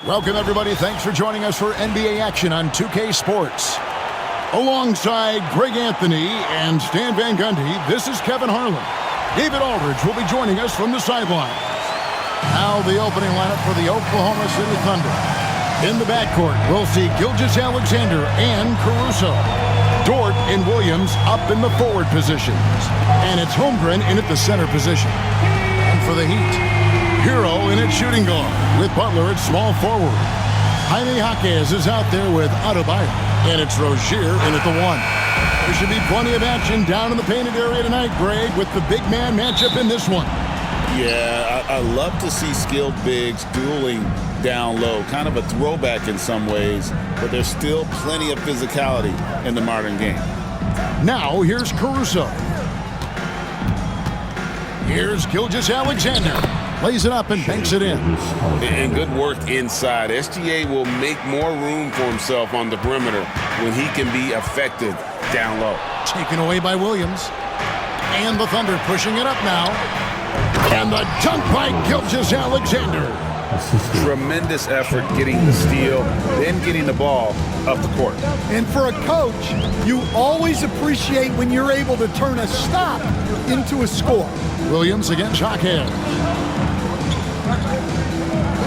Welcome, everybody. Thanks for joining us for NBA action on 2K Sports. Alongside Greg Anthony and Stan Van Gundy, this is Kevin Harlan. David Aldridge will be joining us from the sidelines. Now the opening lineup for the Oklahoma City Thunder. In the backcourt, we'll see Gilgeous-Alexander and Caruso. Dort and Williams up in the forward positions. And it's Holmgren in at the center position. And for the Heat, Hero in at shooting guard, with Butler at small forward. Jaime Jaquez is out there with Adebayo, and it's Rozier in at the 1. There should be plenty of action down in the painted area tonight, Greg, with the big man matchup in this one. Yeah, I love to see skilled bigs dueling down low. Kind of a throwback in some ways, but there's still plenty of physicality in the modern game. Now, here's Caruso. Here's Gilgeous-Alexander. Lays it up and banks it in. And good work inside. SGA will make more room for himself on the perimeter when he can be effective down low. Taken away by Williams. And the Thunder pushing it up now. And the dunk by Gilgeous-Alexander. Tremendous effort getting the steal, then getting the ball up the court. And for a coach, you always appreciate when you're able to turn a stop into a score. Williams against Jaquez.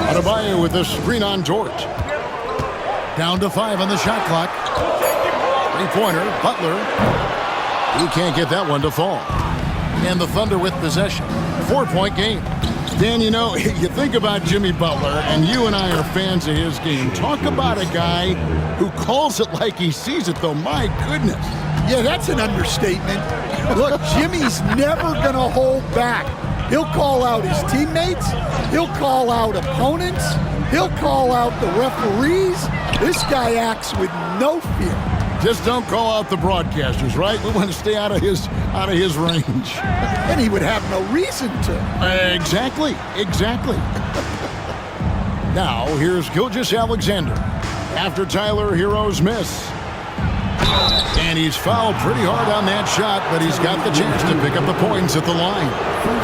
Adebayo with the screen on George. Down to 5 on the shot clock. Three-pointer, Butler. He can't get that one to fall. And the Thunder with possession. 4-point game. Dan, you know, you think about Jimmy Butler, and you and I are fans of his game. Talk about a guy who calls it like he sees it, though. My goodness. Yeah, that's an understatement. Look, Jimmy's never going to hold back. He'll call out his teammates. He'll call out opponents. He'll call out the referees. This guy acts with no fear. Just don't call out the broadcasters, right? We want to stay out of his range. And he would have no reason to. Exactly. Now, here's Gilgeous-Alexander. After Tyler Hero's miss. And he's fouled pretty hard on that shot, but he's got the chance to pick up the points at the line.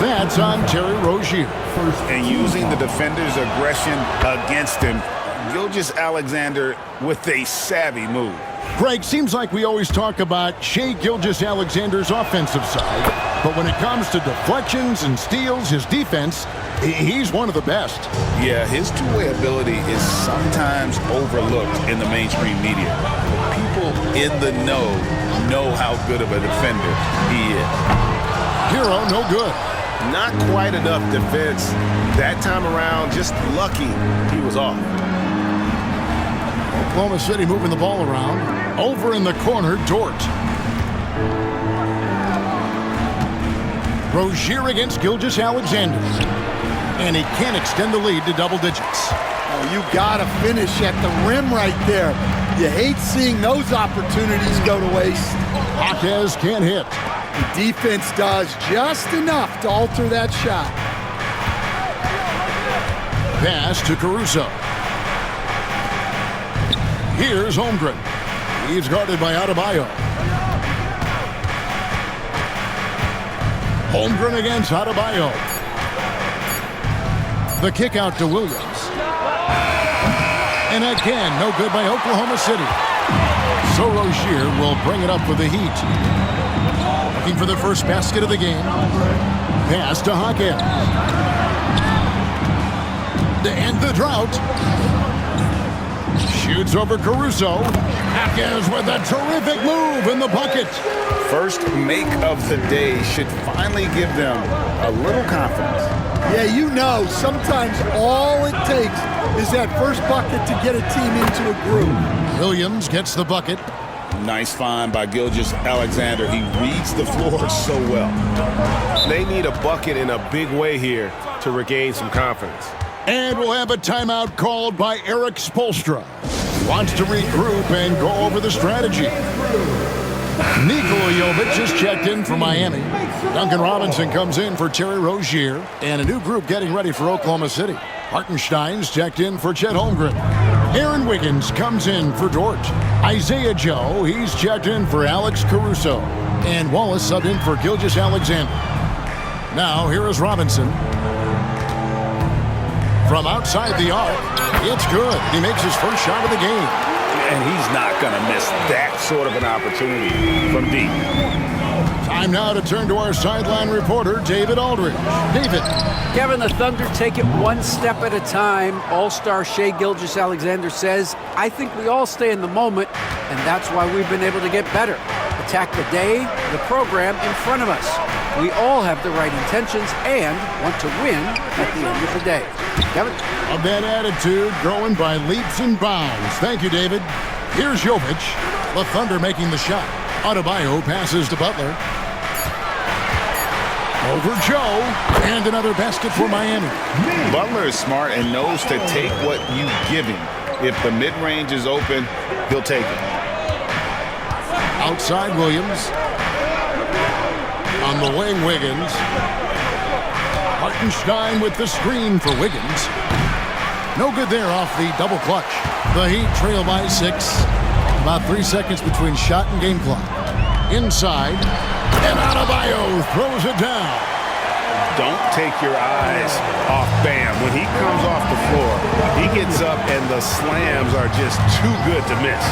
That's on Terry Rozier. And using the defender's aggression against him, Gilgeous-Alexander with a savvy move. Greg, seems like we always talk about Shai Gilgeous-Alexander's offensive side, but when it comes to deflections and steals, his defense, he's one of the best. Yeah, his two-way ability is sometimes overlooked in the mainstream media. People in the know how good of a defender he is. Hero, no good. Not quite enough defense that time around. Just lucky he was off. Oklahoma City moving the ball around. Over in the corner, Dort. Rozier against Gilgeous-Alexander. And he can't extend the lead to double digits. Oh, you gotta finish at the rim right there. You hate seeing those opportunities go to waste. Jaquez can't hit. The defense does just enough to alter that shot. Pass to Caruso. Here's Holmgren. He's guarded by Adebayo. Holmgren against Adebayo. The kick out to Williams. And again, no good by Oklahoma City. So Rozier will bring it up for the Heat. Looking for the first basket of the game. Pass to Jaquez. To end the drought. Shoots over Caruso. Jaquez with a terrific move in the bucket. First make of the day should finally give them a little confidence. Yeah, you know, sometimes all it takes is that first bucket to get a team into a groove. Williams gets the bucket. Nice find by Gilgeous-Alexander. He reads the floor so well. They need a bucket in a big way here to regain some confidence. And we'll have a timeout called by Eric Spoelstra. Wants to regroup and go over the strategy. Nikola Jovic is checked in for Miami. Duncan Robinson comes in for Terry Rozier. And a new group getting ready for Oklahoma City. Hartenstein's checked in for Chet Holmgren. Aaron Wiggins comes in for Dort. Isaiah Joe, he's checked in for Alex Caruso. And Wallace subbed in for Gilgeous-Alexander. Now, here is Robinson. From outside the arc, it's good. He makes his first shot of the game. And he's not going to miss that sort of an opportunity from deep. Time now to turn to our sideline reporter, David Aldridge. David. Kevin, the Thunder take it one step at a time. All-star Shai Gilgeous-Alexander says, I think we all stay in the moment, and that's why we've been able to get better. Attack the day, the program in front of us. We all have the right intentions and want to win at the end of the day. Kevin? Of that attitude growing by leaps and bounds. Thank you, David. Here's Jovic. The Thunder making the shot. Adebayo passes to Butler. Over Joe, and another basket for Miami. Butler is smart and knows to take what you give him. If the mid-range is open, he'll take it. Outside Williams. On the wing, Wiggins. Hartenstein with the screen for Wiggins. No good there off the double clutch. The Heat trail by 6. About 3 seconds between shot and game clock. Inside. And Adebayo throws it down. Don't take your eyes off Bam. When he comes off the floor, he gets up and the slams are just too good to miss.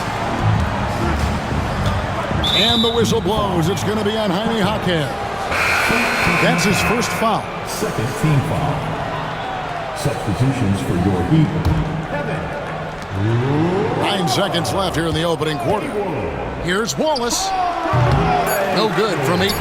And the whistle blows. It's going to be on Jaime Jaquez. That's his first foul. Second team foul. Substitutions for your Heat. 9 seconds left here in the opening quarter. Here's Wallace. No good from 18.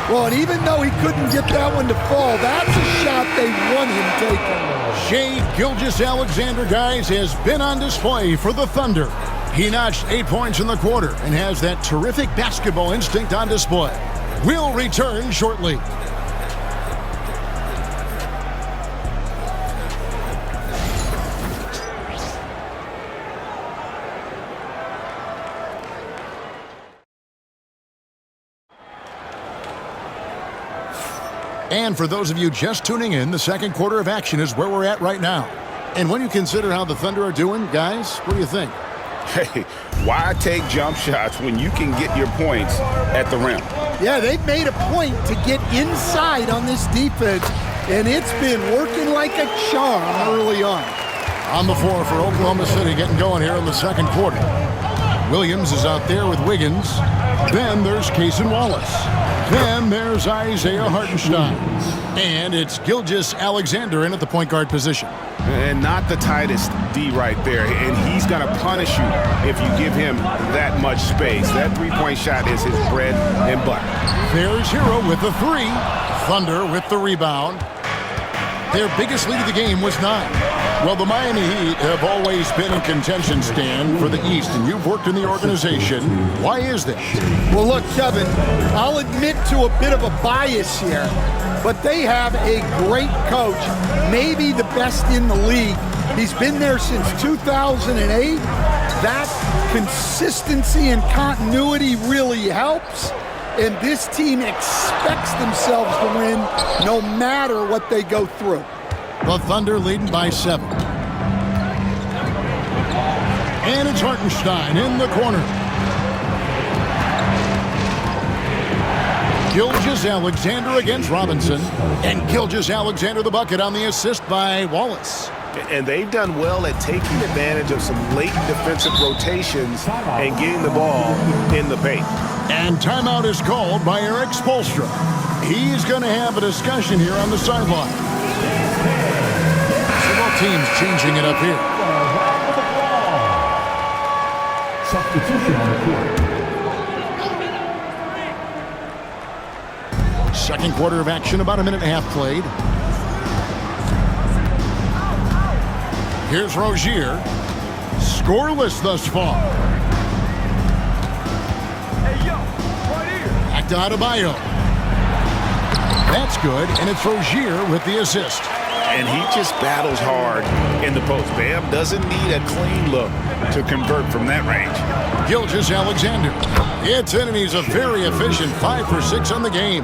Well, and even though he couldn't get that one to fall, that's a shot they want him taking. Shai Gilgeous-Alexander, guys, has been on display for the Thunder. He notched 8 points in the quarter and has that terrific basketball instinct on display. We'll return shortly. And for those of you just tuning in, the second quarter of action is where we're at right now. And when you consider how the Thunder are doing, guys, what do you think? Hey, why take jump shots when you can get your points at the rim? Yeah, they've made a point to get inside on this defense, and it's been working like a charm early on. On the floor for Oklahoma City, getting going here in the second quarter. Williams is out there with Wiggins. Then there's Cason Wallace. Then there's Isaiah Hartenstein. And it's Gilgeous-Alexander in at the point guard position. And not the tightest D right there. And he's going to punish you if you give him that much space. That three-point shot is his bread and butter. There's Hero with the 3. Thunder with the rebound. Their biggest lead of the game was 9. Well, the Miami Heat have always been in contention, Stan, for the East, and you've worked in the organization. Why is this? Well, look, Kevin, I'll admit to a bit of a bias here, but they have a great coach, maybe the best in the league. He's been there since 2008. That consistency and continuity really helps, and this team expects themselves to win no matter what they go through. The Thunder leading by 7. And it's Hartenstein in the corner. Gilgeous-Alexander against Robinson. And Gilgeous-Alexander the bucket on the assist by Wallace. And they've done well at taking advantage of some late defensive rotations and getting the ball in the paint. And timeout is called by Eric Spoelstra. He's going to have a discussion here on the sideline. Teams changing it up here. Substitution on the court. Second quarter of action, about a minute and a half played. Here's Rozier. Scoreless thus far. Back to Adebayo. That's good, and it's Rozier with the assist. And he just battles hard in the post. Bam doesn't need a clean look to convert from that range. Gilgeous-Alexander. It's in, and he's a very efficient 5 for 6 on the game.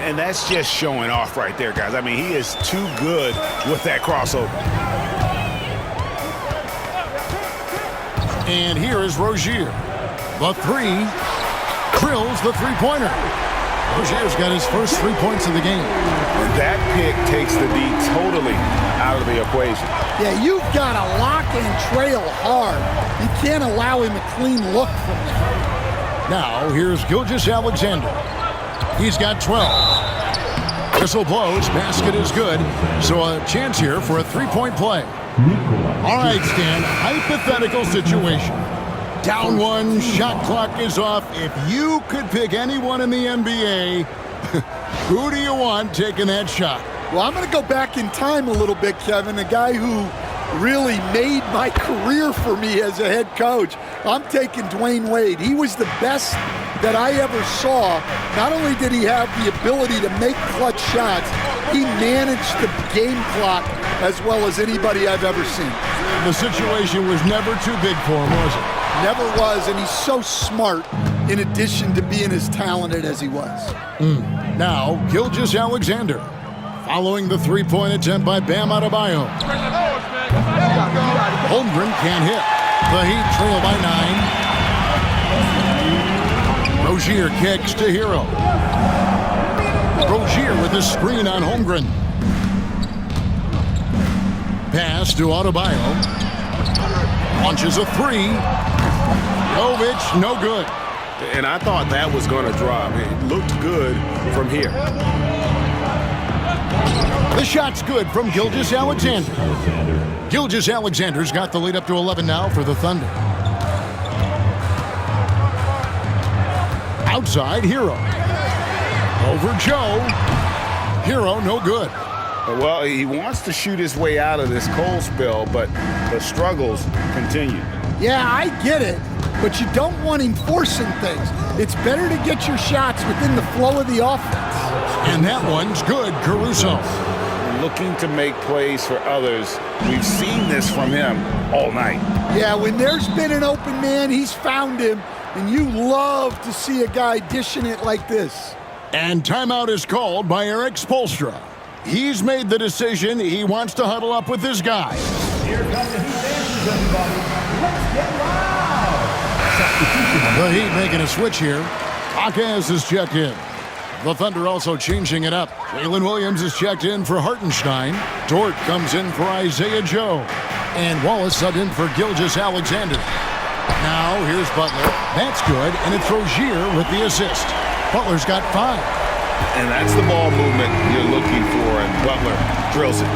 And that's just showing off right there, guys. I mean, he is too good with that crossover. And here is Rozier. The 3. Drills the three-pointer. Rozier's got his first 3 points of the game. And that pick takes the D totally out of the equation. Yeah, you've got to lock and trail hard. You can't allow him a clean look from there. Now, here's Gilgeous-Alexander. He's got 12. Whistle blows, basket is good, so a chance here for a three-point play. All right, Stan, hypothetical situation. Down one, shot clock is off. If you could pick anyone in the NBA, who do you want taking that shot? Well, I'm going to go back in time a little bit, Kevin, a guy who really made my career for me as a head coach. I'm taking Dwayne Wade. He was the best that I ever saw. Not only did he have the ability to make clutch shots, he managed the game clock as well as anybody I've ever seen. The situation was never too big for him, was it? Never was, and he's so smart in addition to being as talented as he was. Now, Gilgeous-Alexander. Following the three-point attempt by Bam Adebayo. Holmgren can't hit. The Heat trail by 9. Rozier kicks to Hero. Rozier with a screen on Holmgren. Pass to Adebayo. Launches a three. Jovic, no good. And I thought that was going to drop. It looked good from here. The shot's good from Gilgeous-Alexander. Gilgeous-Alexander's got the lead up to 11 now for the Thunder. Outside, Hero. Over Joe. Hero, no good. Well, he wants to shoot his way out of this cold spell, but the struggles continue. Yeah, I get it, but you don't want him forcing things. It's better to get your shots within the flow of the offense. And that one's good, Caruso. Looking to make plays for others. We've seen this from him all night. Yeah, when there's been an open man, he's found him, and you love to see a guy dishing it like this. And timeout is called by Eric Spoelstra. He's made the decision he wants to huddle up with his guys. Here comes the Heat dancers, everybody. Let's get loud. The Heat making a switch here. Hawkins is checked in. The Thunder also changing it up. Jalen Williams is checked in for Hartenstein. Dort comes in for Isaiah Joe. And Wallace subbed in for Gilgeous-Alexander. Now here's Butler. That's good, and it's Rozier with the assist. Butler's got 5. And that's the ball movement you're looking for, and Butler drills it.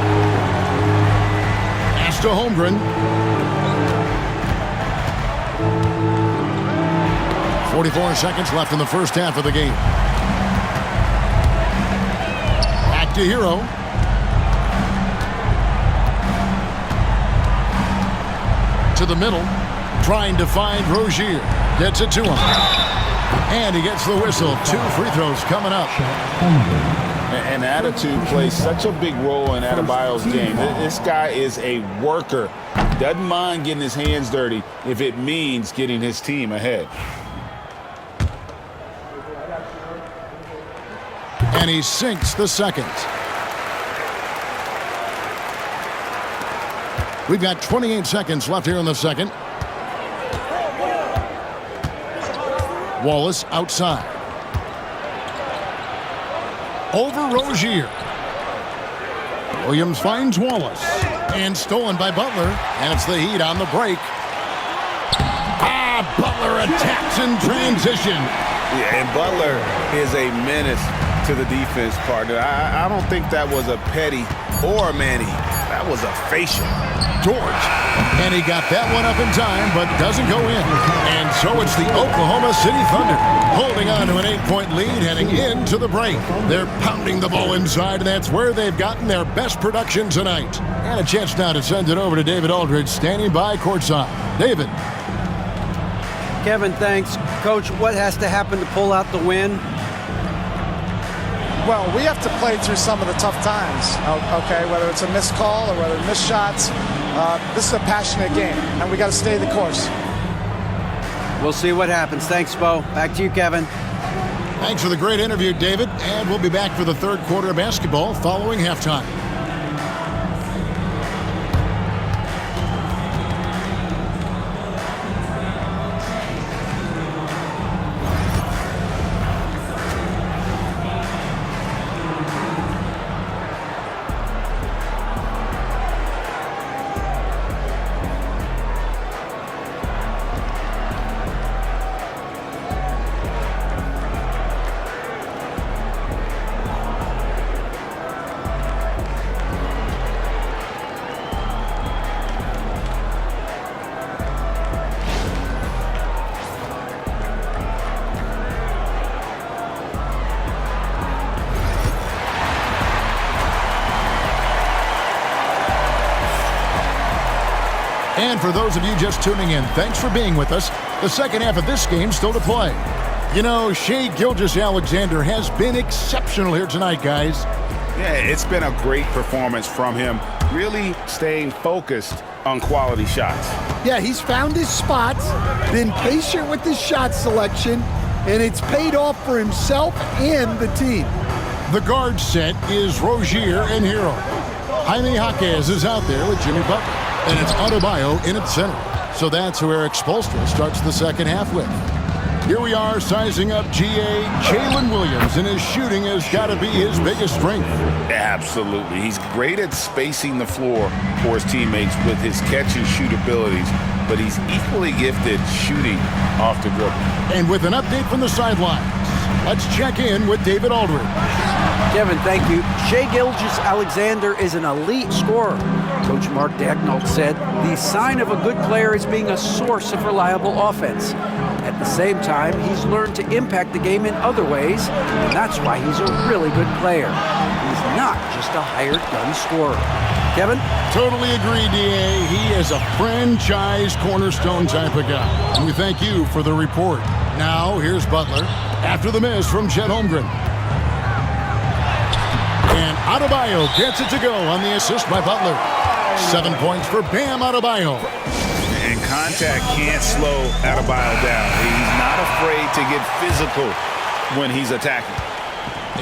Pass to Holmgren. 44 seconds left in the first half of the game. Back to Hero. To the middle. Trying to find Rozier. Gets it to him. And he gets the whistle. 2 free throws coming up. And attitude plays such a big role in Adebayo's game. This guy is a worker. Doesn't mind getting his hands dirty if it means getting his team ahead. And he sinks the second. We've got 28 seconds left here in the second. Wallace outside. Over Rozier. Williams finds Wallace. And stolen by Butler. And it's the Heat on the break. Butler attacks in transition. Yeah, and Butler is a menace to the defense partner. I don't think that was a Petty or a Manny. That was a facial. George. And he got that one up in time, but doesn't go in. And so it's the Oklahoma City Thunder holding on to an 8-point lead heading into the break. They're pounding the ball inside, and that's where they've gotten their best production tonight. And a chance now to send it over to David Aldridge, standing by courtside. David. Kevin, thanks. Coach, what has to happen to pull out the win? Well, we have to play through some of the tough times, okay, whether it's a missed call or whether missed shots. This is a passionate game, and we got to stay the course. We'll see what happens. Thanks, Bo. Back to you, Kevin. Thanks for the great interview, David. And we'll be back for the third quarter of basketball following halftime. And for those of you just tuning in, thanks for being with us. The second half of this game still to play. You know, Shai Gilgeous-Alexander has been exceptional here tonight, guys. Yeah, it's been a great performance from him, really staying focused on quality shots. Yeah, he's found his spots, been patient with his shot selection, and it's paid off for himself and the team. The guard set is Rozier and Hero. Jaime Jaquez is out there with Jimmy Butler, and it's Adebayo in at center. So that's who Eric Spoelstra starts the second half with. Here we are sizing up GA Jalen Williams, and his shooting has got to be his biggest strength. Absolutely. He's great at spacing the floor for his teammates with his catch-and-shoot abilities, but he's equally gifted shooting off the dribble. And with an update from the sidelines, let's check in with David Aldridge. Kevin, thank you. Shai Gilgeous-Alexander is an elite scorer. Coach Mark Daigneault said the sign of a good player is being a source of reliable offense. At the same time, he's learned to impact the game in other ways, and that's why he's a really good player. He's not just a hired gun scorer. Kevin? Totally agree, D.A. He is a franchise cornerstone type of guy. And we thank you for the report. Now, here's Butler after the miss from Chet Holmgren. And Adebayo gets it to go on the assist by Butler. 7 points for Bam Adebayo. And contact can't slow Adebayo down. He's not afraid to get physical when he's attacking.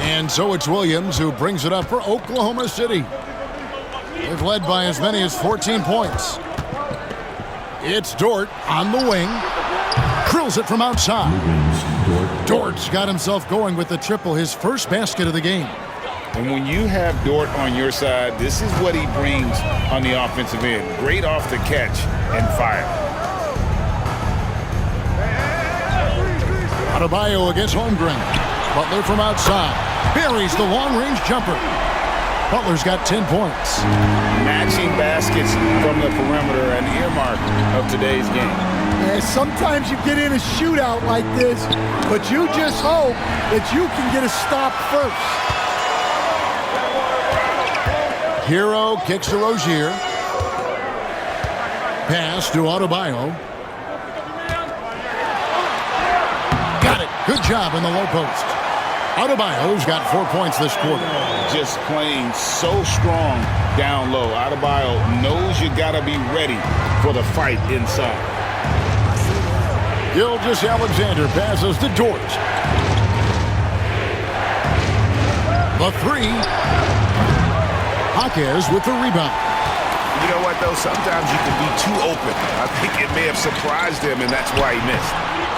And so it's Williams who brings it up for Oklahoma City. They've led by as many as 14 points. It's Dort on the wing. Drills it from outside. Dort's got himself going with the triple, his first basket of the game. And when you have Dort on your side, this is what he brings on the offensive end. Great off the catch and fire. Adebayo against Holmgren. Butler from outside. Buries the long-range jumper. Butler's got 10 points. Matching baskets from the perimeter, an earmark of today's game. And sometimes you get in a shootout like this, but you just hope that you can get a stop first. Hero kicks to Rozier. Pass to Adebayo. Got it. Good job in the low post. Adebayo's got 4 points this quarter. Just playing so strong down low. Adebayo knows you got to be ready for the fight inside. Gilgeous-Alexander passes to Dort. The three. Jaquez with the rebound. You know what, though? Sometimes you can be too open. I think it may have surprised him, and that's why he missed.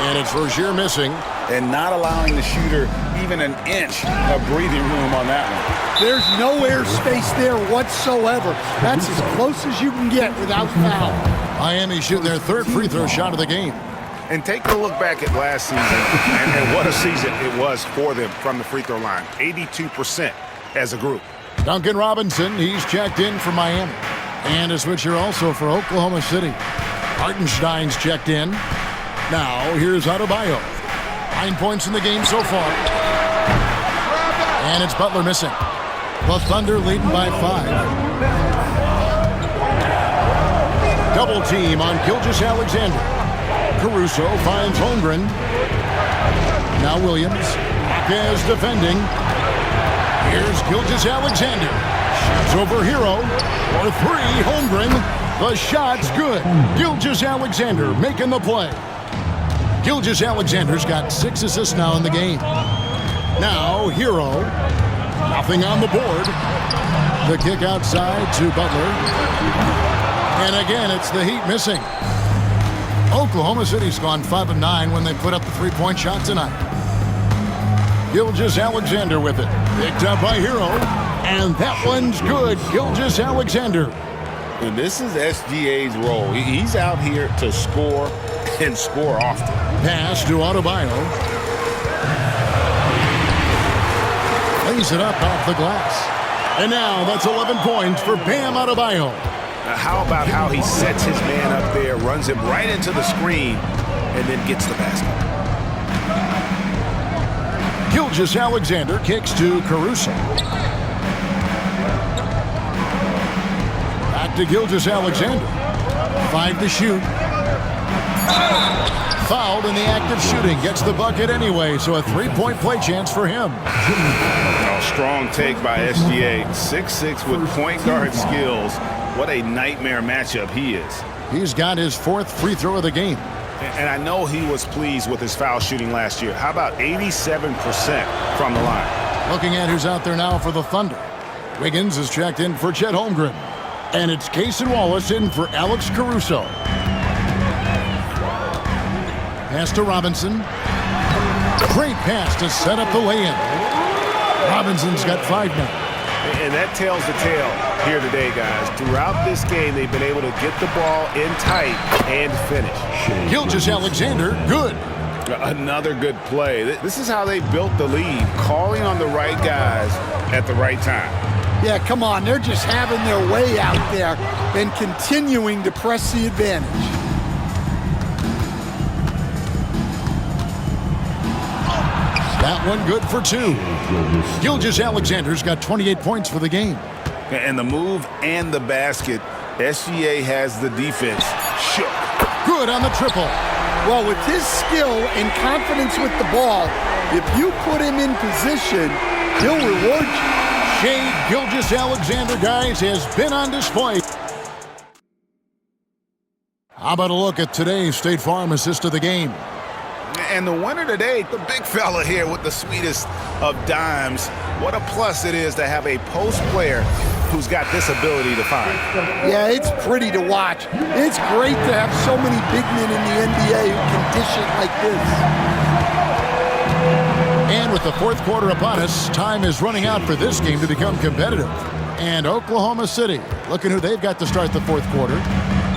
And it's Rozier missing. And not allowing the shooter even an inch of breathing room on that one. There's no airspace there whatsoever. That's as close as you can get without foul. Miami shooting their third free throw shot of the game. And take a look back at last season, and what a season it was for them from the free throw line. 82% as a group. Duncan Robinson, he's checked in for Miami. And a switcher also for Oklahoma City. Hartenstein's checked in. Now, here's Adebayo. 9 points in the game so far. And it's Butler missing. The Thunder leading by 5. Double team on Gilgeous-Alexander. Caruso finds Holmgren. Now Williams. Jaquez defending. Here's Gilgeous-Alexander. Shoots over Hero. For 3, Holmgren. The shot's good. Gilgeous-Alexander making the play. Gilgeous-Alexander's got 6 assists now in the game. Now, Hero. Nothing on the board. The kick outside to Butler. And again, it's the Heat missing. Oklahoma City's gone 5 of 9 when they put up the three-point shot tonight. Gilgeous-Alexander with it. Picked up by Hero. And that one's good. Gilgeous-Alexander. And this is SGA's role. He's out here to score and score often. Pass to Adebayo. Lays it up off the glass. And now that's 11 points for Bam Adebayo. Now, how about how he sets his man up there, runs him right into the screen, and then gets the basket. Gilgeous-Alexander kicks to Caruso. Back to Gilgeous-Alexander. 5 to shoot. Fouled in the act of shooting. Gets the bucket anyway, so a 3-point play chance for him. Strong take by SGA. 6'6" with point guard skills. What a nightmare matchup he is. He's got his 4th free throw of the game. And I know he was pleased with his foul shooting last year. How about 87% from the line? Looking at who's out there now for the Thunder. Wiggins is checked in for Chet Holmgren. And it's Cason Wallace in for Alex Caruso. Pass to Robinson. Great pass to set up the lay-in. Robinson's got 5 now. And that tells the tale here today, guys. Throughout this game, they've been able to get the ball in tight and finish. Gilgeous-Alexander, good. Another good play. This is how they built the lead, calling on the right guys at the right time. Yeah, come on. They're just having their way out there and continuing to press the advantage. That one good for 2. Gilgeous-Alexander's got 28 points for the game. And the move and the basket, SGA has the defense shook. Good on the triple. Well, with his skill and confidence with the ball, if you put him in position, he'll reward you. Shai Gilgeous-Alexander, guys, has been on display. How about a look at today's State Farm assist of the game? And the winner today, the big fella here with the sweetest of dimes. What a plus it is to have a post player who's got this ability to find. Yeah, it's pretty to watch. It's great to have so many big men in the NBA who can dish it like this. And with the 4th quarter upon us, time is running out for this game to become competitive. And Oklahoma City, looking who they've got to start the 4th quarter.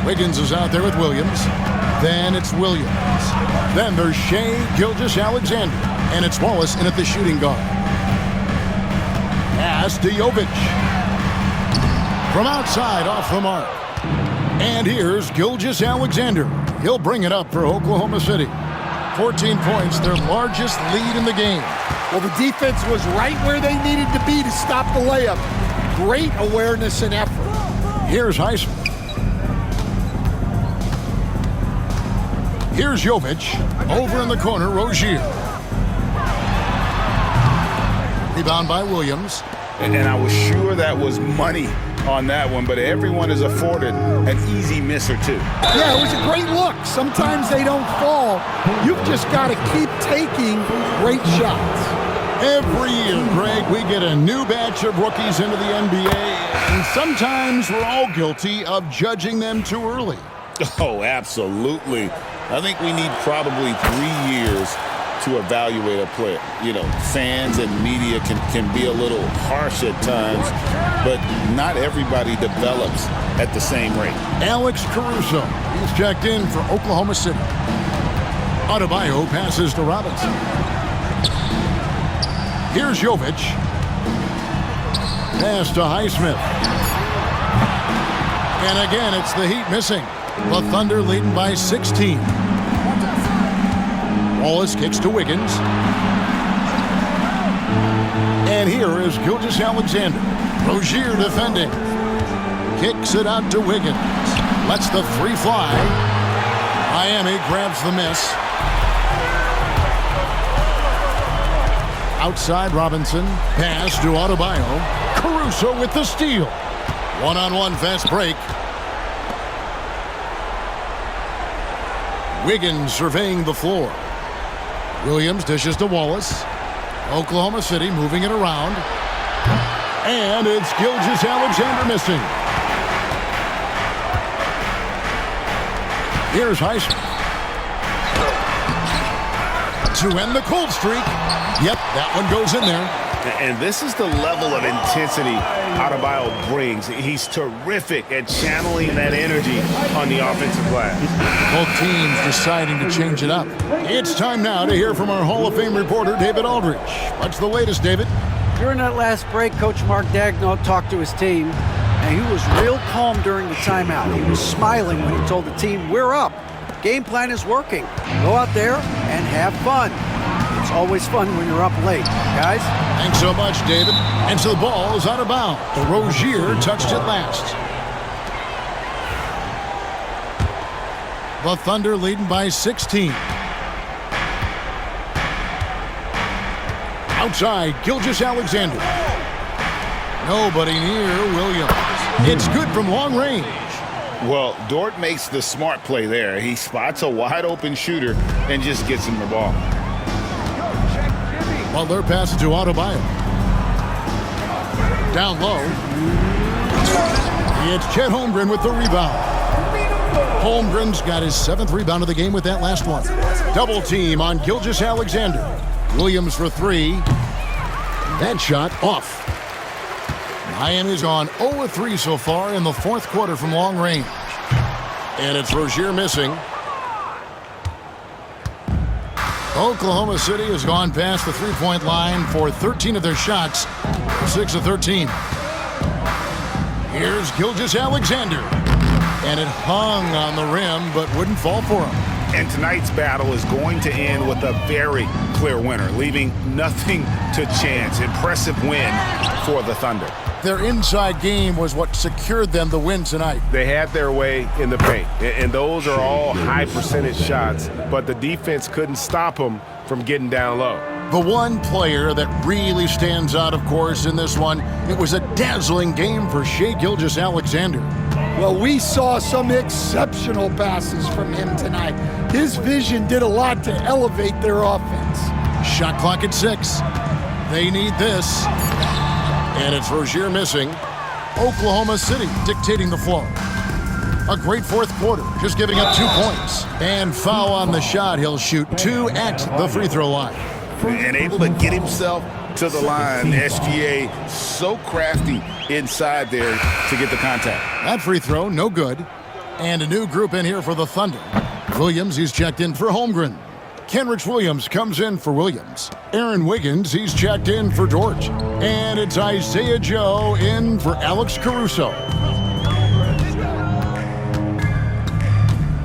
Wiggins is out there with Williams. Then it's Williams. Then there's Shai Gilgeous-Alexander. And it's Wallace in at the shooting guard. Pass to Jovic. From outside, off the mark. And here's Gilgeous-Alexander. He'll bring it up for Oklahoma City. 14 points, their largest lead in the game. Well, the defense was right where they needed to be to stop the layup. Great awareness and effort. Here's Heisman. Here's Jovic. Over in the corner, Rozier. Rebound by Williams. And I was sure that was money on that one, but everyone is afforded an easy miss or 2. Yeah, it was a great look. Sometimes they don't fall. You've just got to keep taking great shots. Every year, Greg, we get a new batch of rookies into the NBA, and sometimes we're all guilty of judging them too early. Oh, absolutely. I think we need probably 3 years to evaluate a player. You know, fans and media can be a little harsh at times, but not everybody develops at the same rate. Alex Caruso, he's checked in for Oklahoma City. Adebayo passes to Robinson. Here's Jovic. Pass to Highsmith. And again, it's the Heat missing. The Thunder leading by 16. Wallace kicks to Wiggins. And here is Gilgeous-Alexander. Rozier defending. Kicks it out to Wiggins. Lets the free fly. Miami grabs the miss. Outside Robinson. Pass to Adebayo. Caruso with the steal. One-on-one fast break. Wiggins surveying the floor. Williams dishes to Wallace. Oklahoma City moving it around. And it's Gilgeous-Alexander missing. Here's Heisman. To end the cold streak. Yep, that one goes in there. And this is the level of intensity Adebayo brings. He's terrific at channeling that energy on the offensive glass. Both teams deciding to change it up. It's time now to hear from our Hall of Fame reporter, David Aldridge. What's the latest, David? During that last break, Coach Mark Daigneault talked to his team, and he was real calm during the timeout. He was smiling when he told the team, we're up. Game plan is working. Go out there and have fun. It's always fun when you're up late, guys. Thanks so much, David. And so the ball is out of bounds. Rozier touched it last. The Thunder leading by 16. Outside, Gilgeous-Alexander. Nobody near Williams. It's good from long range. Well, Dort makes the smart play there. He spots a wide-open shooter and just gets him the ball. Butler passes to Adebayo. Down low. It's Chet Holmgren with the rebound. Holmgren's got his 7th rebound of the game with that last one. Double team on Gilgeous-Alexander. Williams for 3. That shot off. Miami's on 0-3 so far in the 4th quarter from long range. And it's Rozier missing. Oklahoma City has gone past the three-point line for 13 of their shots, 6 of 13. Here's Gilgeous-Alexander. And it hung on the rim, but wouldn't fall for him. And tonight's battle is going to end with a very clear winner, leaving nothing to chance. Impressive win for the Thunder. Their inside game was what secured them the win tonight. They had their way in the paint, and those are all high percentage shots, but the defense couldn't stop them from getting down low. The one player that really stands out, of course, in this one, it was a dazzling game for Shai Gilgeous-Alexander. Well, we saw some exceptional passes from him tonight. His vision did a lot to elevate their offense. Shot clock at 6. They need this. And it's Rozier missing. Oklahoma City dictating the flow. A great 4th quarter, just giving up 2 points. And foul on the shot. He'll shoot 2 at the free throw line. And able to get himself to the line. SGA so crafty inside there to get the contact. That free throw, no good. And a new group in here for the Thunder. Williams, he's checked in for Holmgren. Kenrich Williams comes in for Williams. Aaron Wiggins, he's checked in for George. And it's Isaiah Joe in for Alex Caruso.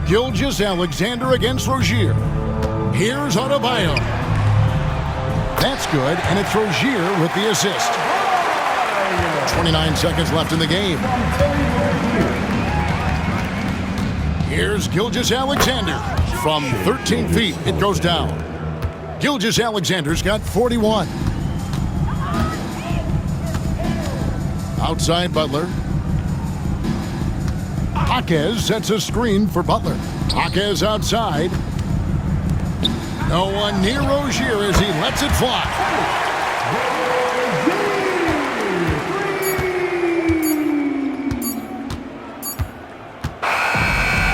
Gilgeous-Alexander against Rozier. Here's Adebayo. That's good, and it's Rozier with the assist. 29 seconds left in the game. Here's Gilgeous-Alexander. From 13 feet, it goes down. Gilgeous-Alexander's got 41. Outside Butler. Jaquez sets a screen for Butler. Jaquez outside. No one near Rozier as he lets it fly.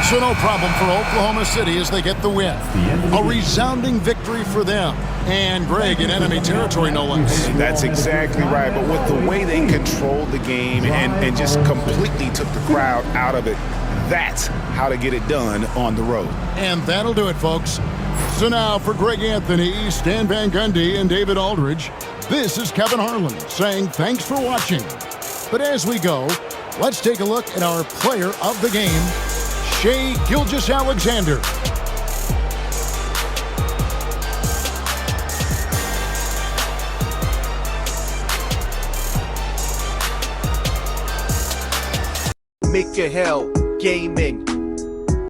So no problem for Oklahoma City as they get the win. A resounding victory for them. And Greg in enemy territory, no less. That's exactly right. But with the way they controlled the game and just completely took the crowd out of it, that's how to get it done on the road. And that'll do it, folks. So now for Greg Anthony, Stan Van Gundy, and David Aldridge, this is Kevin Harlan saying thanks for watching. But as we go, let's take a look at our player of the game, Shai Gilgeous-Alexander. Make your hell gaming.